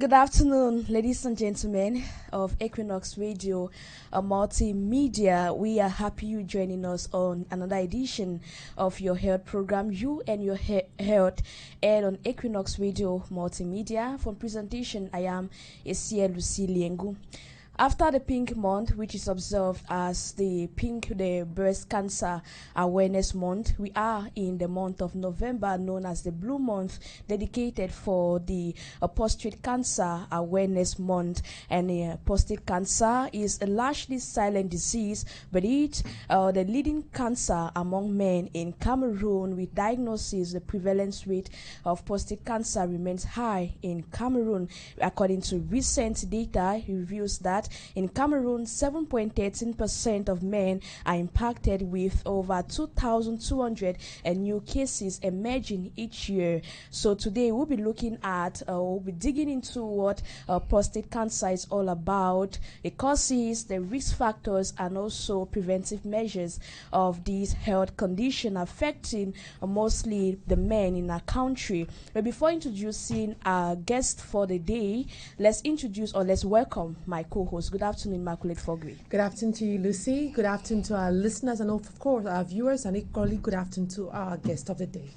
Good afternoon, ladies and gentlemen of Equinoxe Radio, a multimedia. We are happy you joining us on another edition of your health program, You and Your Health, aired on Equinoxe Radio Multimedia. For presentation, I am Esia Lucy Liengu. After the Pink Month, which is observed as the Breast Cancer Awareness Month, we are in the month of November, known as the Blue Month, dedicated for the Prostate Cancer Awareness Month. And prostate cancer is a largely silent disease, but it's the leading cancer among men in Cameroon. With diagnosis, the prevalence rate of prostate cancer remains high in Cameroon. According to recent data, it reveals that in Cameroon, 7.13% of men are impacted, with over 2,200 new cases emerging each year. So today we'll be looking at, we'll be digging into what prostate cancer is all about, the causes, the risk factors, and also preventive measures of this health condition affecting mostly the men in our country. But before introducing our guest for the day, let's welcome my co-host. Good afternoon, Immaculate Fogri. Good afternoon to you, Lucy. Good afternoon to our listeners and, of course, our viewers, and equally good afternoon to our guest of the day.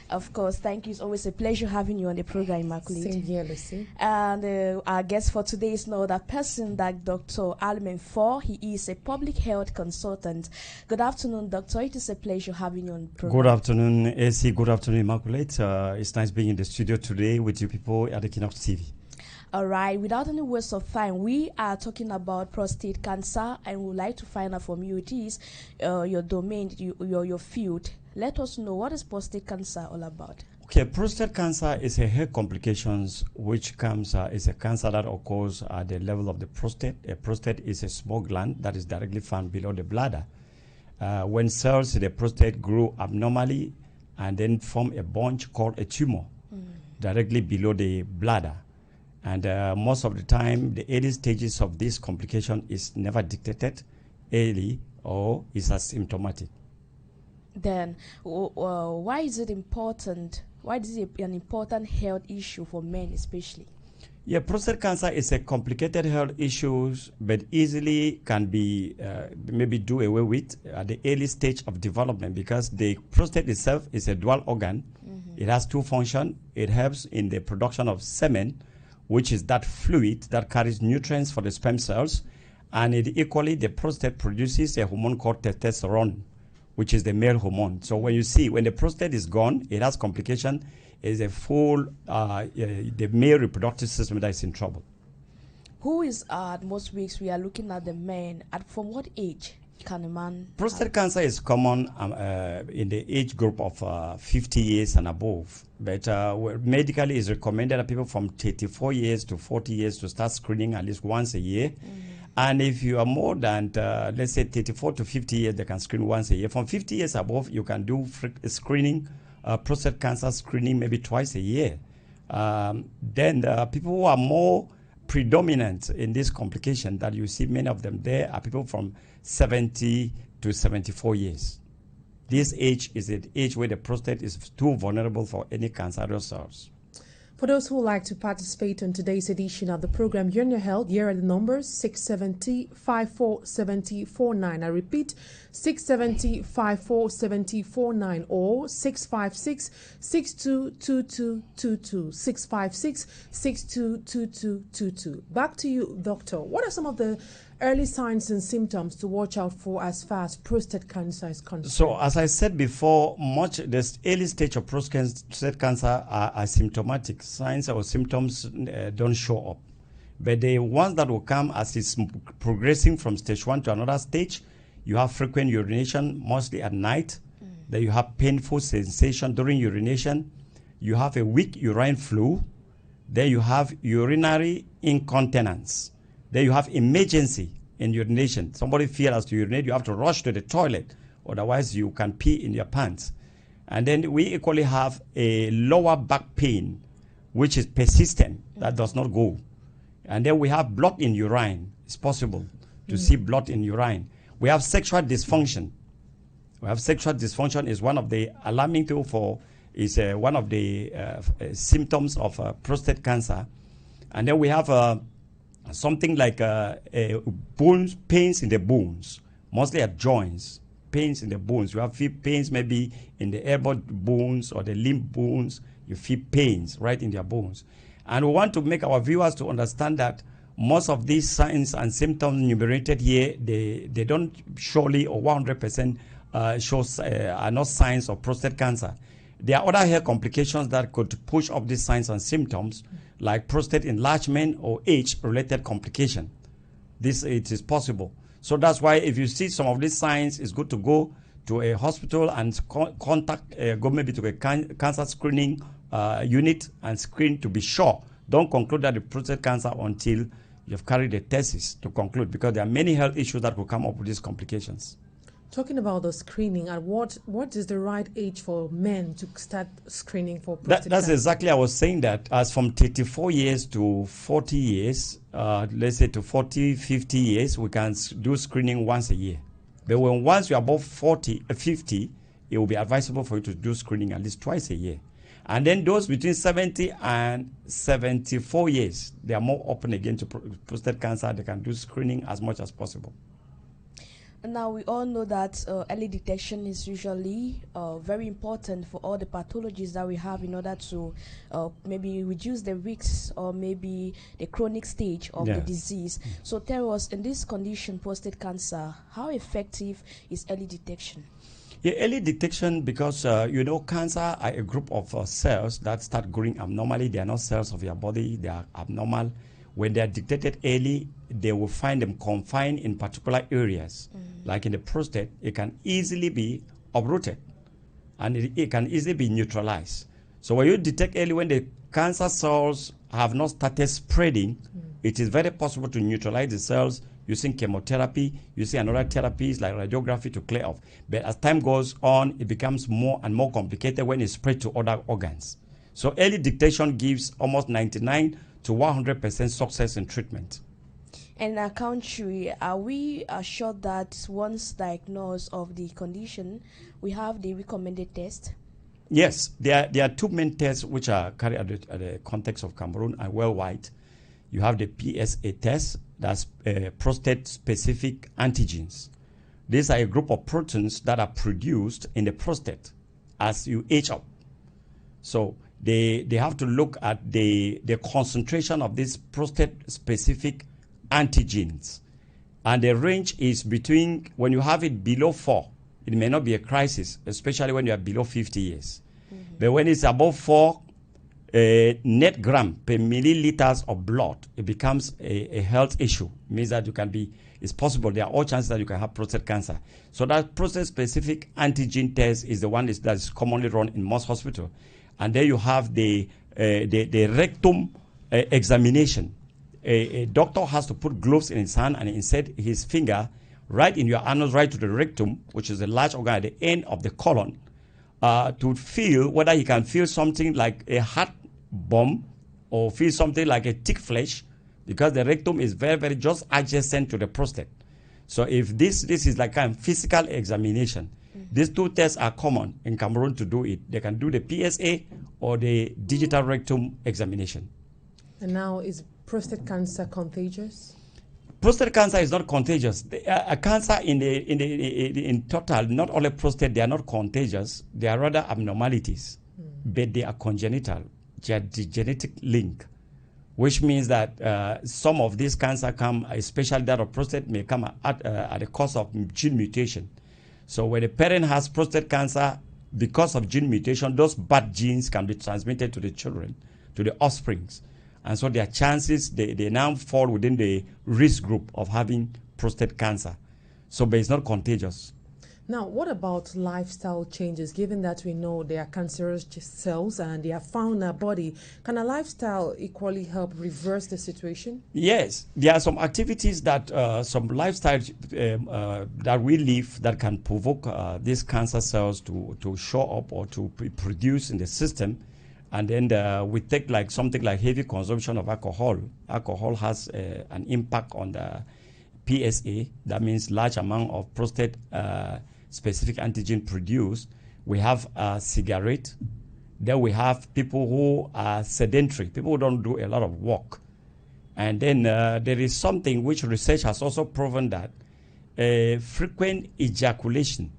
Of course, thank you. It's always a pleasure having you on the program, Immaculate. Same here, Lucy. And our guest for today is no other person than Dr. Ahmed NFOR. He is a public health consultant. Good afternoon, Doctor. It is a pleasure having you on the program. Good afternoon, AC. Good afternoon, Immaculate. It's nice being in the studio today with you people at Equinoxe TV. All right, without any waste of time, we are talking about prostate cancer, and we would like to find out from you, it is your domain, your field. Let us know, what is prostate cancer all about? Okay, prostate cancer is a hair complications which comes, is a cancer that occurs at the level of the prostate. A prostate is a small gland that is directly found below the bladder. When cells in the prostate grow abnormally and then form a bunch called a tumor directly below the bladder. And most of the time, the early stages of this complication is never detected early or is asymptomatic. Then, why is it important? Why is it an important health issue for men especially? Yeah, prostate cancer is a complicated health issue, but easily can be maybe do away with at the early stage of development, because the prostate itself is a dual organ. It has two functions. It helps in the production of semen, which is that fluid that carries nutrients for the sperm cells, and equally the prostate produces a hormone called testosterone, which is the male hormone. So when the prostate is gone, it has complication, is a full, the male reproductive system that is in trouble. Who is at most weeks we are looking at the men, from what age can a man? Prostate cancer is common in the age group of 50 years and above, but medically it's recommended that people from 34 years to 40 years to start screening at least once a year. And if you are more than, let's say, 34 to 50 years, they can screen once a year. From 50 years above, you can do screening, prostate cancer screening maybe twice a year. Then people who are more predominant in this complication that you see many of them there are people from 70 to 74 years. This age is the age where the prostate is too vulnerable for any cancerous cells. For those who would like to participate in today's edition of the program, You're in Your Health, here are the numbers: 670-5470-49. I repeat, 670-5470-49 or 656-622222. 656-622222. Back to you, Doctor. What are some of the early signs and symptoms to watch out for as far as prostate cancer is concerned? So, as I said before, this early stage of prostate cancer are asymptomatic. Signs or symptoms don't show up. But the ones that will come as it's progressing from stage 1 to another stage, you have frequent urination, mostly at night. Then you have painful sensation during urination. You have a weak urine flow. Then you have urinary incontinence. Then you have emergency in urination. Somebody feels to urinate, you have to rush to the toilet. Otherwise, you can pee in your pants. And then we equally have a lower back pain, which is persistent, that does not go. And then we have blood in urine. It's possible to see blood in urine. We have sexual dysfunction. Sexual dysfunction is one of the alarming things one of the symptoms of prostate cancer. And then we have something like bones, pains in the bones, mostly at joints, pains in the bones. You have feel pains maybe in the elbow bones or the limb bones. You feel pains right in their bones. And we want to make our viewers to understand that most of these signs and symptoms enumerated here, they don't surely or 100% are not signs of prostate cancer. There are other health complications that could push up these signs and symptoms, like prostate enlargement or age-related complication. It is possible. So that's why if you see some of these signs, it's good to go to a hospital and go maybe to a cancer screening unit and screen to be sure. Don't conclude that the prostate cancer until you've carried the tests to conclude, because there are many health issues that will come up with these complications. Talking about the screening, and what is the right age for men to start screening for prostate That's cancer? exactly, I was saying that as from 34 years to 40 years, let's say to 40, 50 years, we can do screening once a year. But once you're above 50, it will be advisable for you to do screening at least twice a year. And then those between 70 and 74 years, they are more open again to prostate cancer. They can do screening as much as possible. Now, we all know that early detection is usually very important for all the pathologies that we have in order to maybe reduce the risks or maybe the chronic stage of the disease. So tell us, in this condition, prostate cancer, how effective is early detection? Yeah, early detection, because cancer are a group of cells that start growing abnormally. They are not cells of your body, they are abnormal. When they are detected early, they will find them confined in particular areas. Like in the prostate, it can easily be uprooted and it can easily be neutralized. So when you detect early, when the cancer cells have not started spreading, it is very possible to neutralize the cells using chemotherapy, using another therapies like radiography to clear off. But as time goes on, it becomes more and more complicated when it spreads to other organs. So early detection gives almost 99 to 100% success in treatment. In our country, are we assured that once diagnosed of the condition, we have the recommended test? Yes, there are two main tests which are carried out at the context of Cameroon and worldwide. You have the PSA test, that's prostate-specific antigens. These are a group of proteins that are produced in the prostate as you age up. So they have to look at the concentration of these prostate-specific antigens. And the range is between, when you have it below 4, it may not be a crisis, especially when you are below 50 years. But when it's above 4 net gram per milliliters of blood, it becomes a health issue. It means that it's possible, there are all chances that you can have prostate cancer. So that prostate-specific antigen test is the one that is commonly run in most hospitals. And then you have the rectum examination. A doctor has to put gloves in his hand and insert his finger right in your anus, right to the rectum, which is a large organ at the end of the colon, to feel whether he can feel something like a heart bomb or feel something like a thick flesh, because the rectum is very, very just adjacent to the prostate. So if this is like a physical examination, these two tests are common in Cameroon to do it. They can do the PSA or the digital rectum examination. And now, is prostate cancer contagious? Prostate cancer is not contagious. A cancer in total, not only prostate, they are not contagious. They are rather abnormalities, but they are congenital. They are the genetic link, which means that some of these cancer come, especially that of prostate, may come at the cause of gene mutation. So when a parent has prostate cancer, because of gene mutation, those bad genes can be transmitted to the children, to the offsprings. And so their chances, they now fall within the risk group of having prostate cancer. So, but it's not contagious. Now, what about lifestyle changes? Given that we know they are cancerous cells and they are found in our body, can a lifestyle equally help reverse the situation? Yes, there are some activities that, some lifestyles that we live that can provoke these cancer cells to show up or to be produced in the system. And then we take like something like heavy consumption of alcohol. Alcohol has an impact on the PSA. That means large amount of prostate specific antigen produced. We have cigarette. Then we have people who are sedentary, people who don't do a lot of work. And then there is something which research has also proven that frequent ejaculation,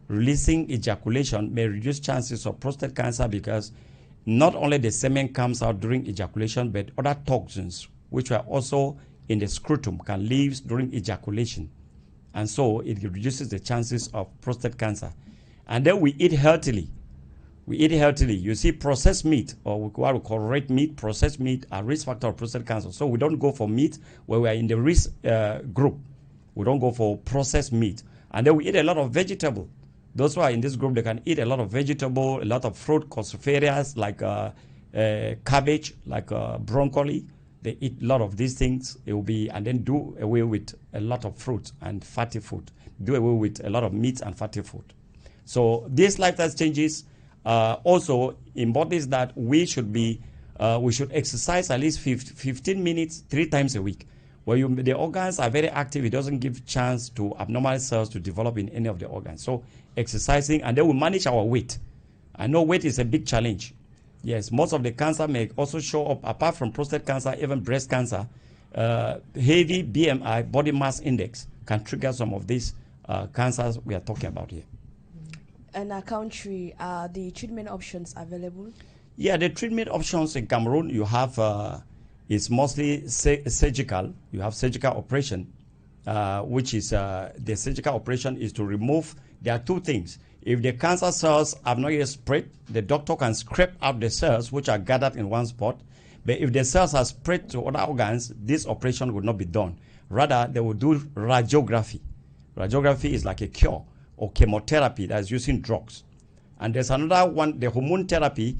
releasing ejaculation may reduce chances of prostate cancer because not only the semen comes out during ejaculation, but other toxins which are also in the scrotum can leave during ejaculation. And so it reduces the chances of prostate cancer. And then we eat healthily. We eat healthily. You see, processed meat, or what we call red meat, processed meat, are risk factor of prostate cancer. So we don't go for meat where we are in the risk group. We don't go for processed meat. And then we eat a lot of vegetable. Those who are in this group, they can eat a lot of vegetable, a lot of fruit, cruciferias, like cabbage, like broccoli. They eat a lot of these things. It will be, and then do away with a lot of fruit and fatty food. Do away with a lot of meat and fatty food. So these lifestyle changes also embodies that we should exercise at least 15 minutes 3 times a week. Where the organs are very active, it doesn't give chance to abnormal cells to develop in any of the organs. So exercising, and then we manage our weight. I know weight is a big challenge. Yes, most of the cancer may also show up, apart from prostate cancer, even breast cancer. Heavy BMI, body mass index, can trigger some of these cancers we are talking about here. In our country, are the treatment options available? Yeah, the treatment options in Cameroon, you have, it's mostly surgical. You have surgical operation, which is, the surgical operation is to remove, there are 2 things. If the cancer cells have not yet spread, the doctor can scrape out the cells which are gathered in one spot. But if the cells are spread to other organs, this operation would not be done. Rather, they will do radiography. Radiography is like a cure, or chemotherapy that is using drugs. And there's another one, the hormone therapy,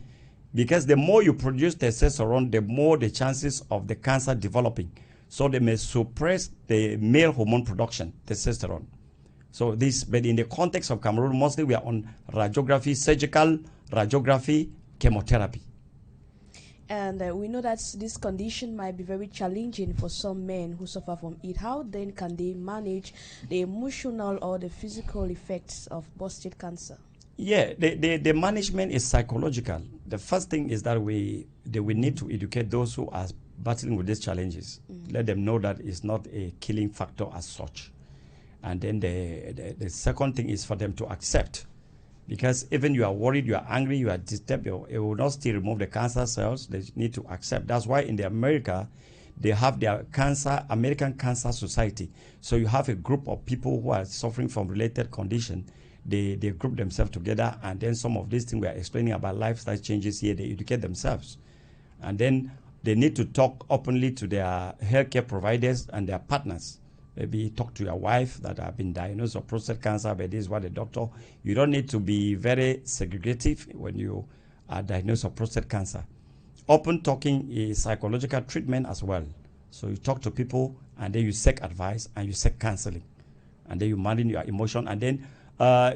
because the more you produce testosterone, the more the chances of the cancer developing. So they may suppress the male hormone production, testosterone. So this, but in the context of Cameroon, mostly we are on radiography, surgical radiography, chemotherapy. And we know that this condition might be very challenging for some men who suffer from it. How then can they manage the emotional or the physical effects of prostate cancer? Yeah, the management is psychological. The first thing is that we need to educate those who are battling with these challenges. Let them know that it's not a killing factor as such. And then the second thing is for them to accept. Because even you are worried, you are angry, you are disturbed, it will not still remove the cancer cells. They need to accept. That's why in America, they have their American Cancer Society. So you have a group of people who are suffering from related condition. They group themselves together, and then some of these things we are explaining about lifestyle changes here, they educate themselves. And then they need to talk openly to their healthcare providers and their partners. Maybe talk to your wife that have been diagnosed with prostate cancer, but this is what the doctor. You don't need to be very segregative when you are diagnosed with prostate cancer. Open talking is psychological treatment as well. So you talk to people, and then you seek advice, and you seek counseling. And then you manage your emotion. And then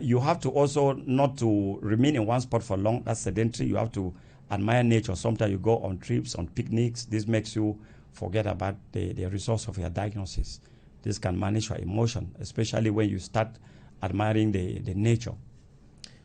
you have to also not to remain in one spot for long. That's sedentary. You have to admire nature. Sometimes you go on trips, on picnics. This makes you forget about the results of your diagnosis. This can manage your emotion, especially when you start admiring the nature.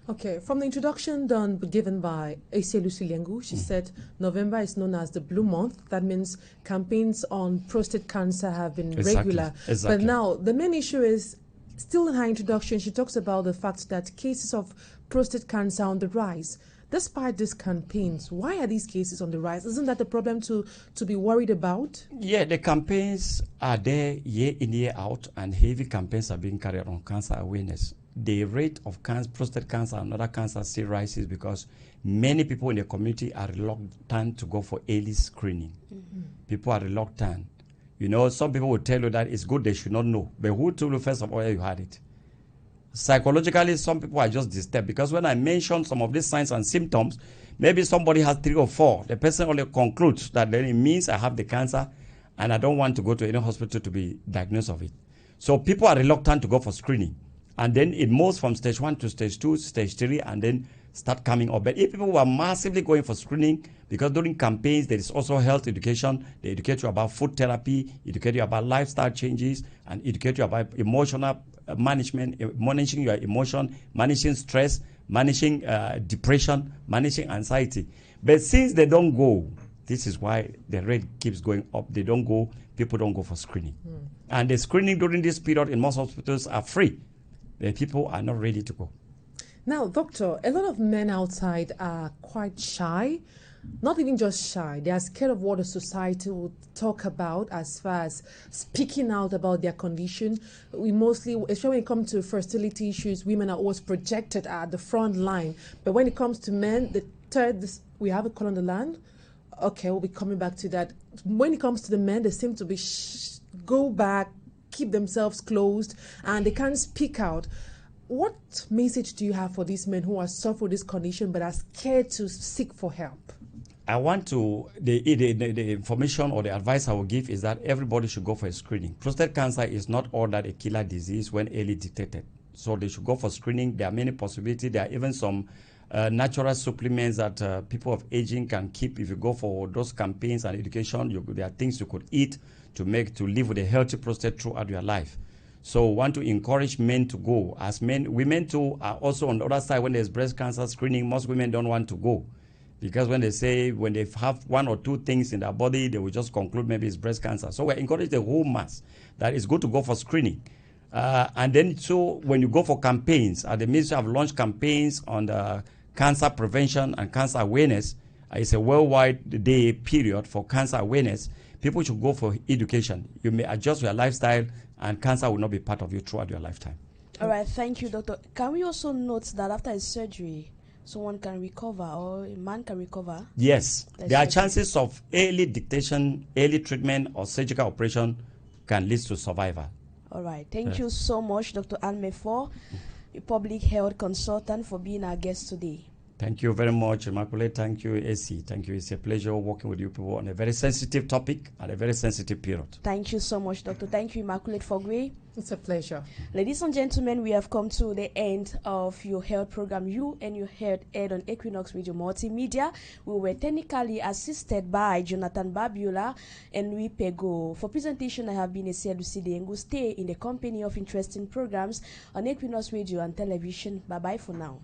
Okay, from the introduction given by Ese Luciliengu, she said November is known as the Blue Month. That means campaigns on prostate cancer have been regular. Exactly. But now, the main issue is, still in her introduction, she talks about the fact that cases of prostate cancer are on the rise. Despite these campaigns, why are these cases on the rise? Isn't that a problem to be worried about? Yeah, the campaigns are there year in, year out, and heavy campaigns are being carried on cancer awareness. The rate of prostate cancer and other cancers still rises because many people in the community are reluctant to go for early screening. People are reluctant. You know, some people will tell you that it's good, they should not know. But who told you first of all you had it? Psychologically, some people are just disturbed because when I mention some of these signs and symptoms, maybe somebody has 3 or 4. The person only concludes that then it means I have the cancer and I don't want to go to any hospital to be diagnosed of it. So people are reluctant to go for screening. And then it moves from stage 1 to stage 2, stage 3, and then start coming up. But if people were massively going for screening, because during campaigns there is also health education, they educate you about food therapy, educate you about lifestyle changes, and educate you about emotional management, managing your emotion, managing stress, managing depression, managing anxiety. But since they don't go, This is why the rate keeps going up. People don't go for screening. And the screening during this period in most hospitals are free. The people are not ready to go. Now, doctor, a lot of men outside are quite shy. Not even just shy, they are scared of what the society will talk about as far as speaking out about their condition. We mostly, especially when it comes to fertility issues, women are always projected at the front line. But when it comes to men, we have a call on the land. Okay, we'll be coming back to that. When it comes to the men, they seem to be go back, keep themselves closed, and they can't speak out. What message do you have for these men who are suffering with this condition but are scared to seek for help? I want to, the information or the advice I will give is that everybody should go for a screening. Prostate cancer is not all that a killer disease when early detected. So they should go for screening. There are many possibilities. There are even some natural supplements that people of aging can keep. If you go for those campaigns and education, there are things you could eat to live with a healthy prostate throughout your life. So we want to encourage men to go. As men, women too are also on the other side. When there's breast cancer screening, most women don't want to go. Because when they have one or two things in their body, they will just conclude maybe it's breast cancer. So we encourage the whole mass that it's good to go for screening. And then, so when you go for campaigns, the ministry have launched campaigns on the cancer prevention and cancer awareness. It's a worldwide day period for cancer awareness. People should go for education. You may adjust your lifestyle, and cancer will not be part of you throughout your lifetime. All right, thank you, doctor. Can we also note that after a surgery, someone can recover, or a man can recover? Yes, there are chances of early detection, early treatment, or surgical operation can lead to survival. All right, thank you so much, Dr. Ahmed NFOR, a public health consultant, for being our guest today. Thank you very much, Immaculate. Thank you, AC. Thank you. It's a pleasure working with you people on a very sensitive topic and a very sensitive period. Thank you so much, Doctor. Thank you, Immaculate Fogwe. It's a pleasure. Ladies and gentlemen, we have come to the end of your health program. You and your health aired on Equinoxe Radio Multimedia. We were technically assisted by Jonathan Babiola and Louis Pego. For presentation, I have been a Lucide Engu. Stay in the company of interesting programs on Equinoxe Radio and television. Bye-bye for now.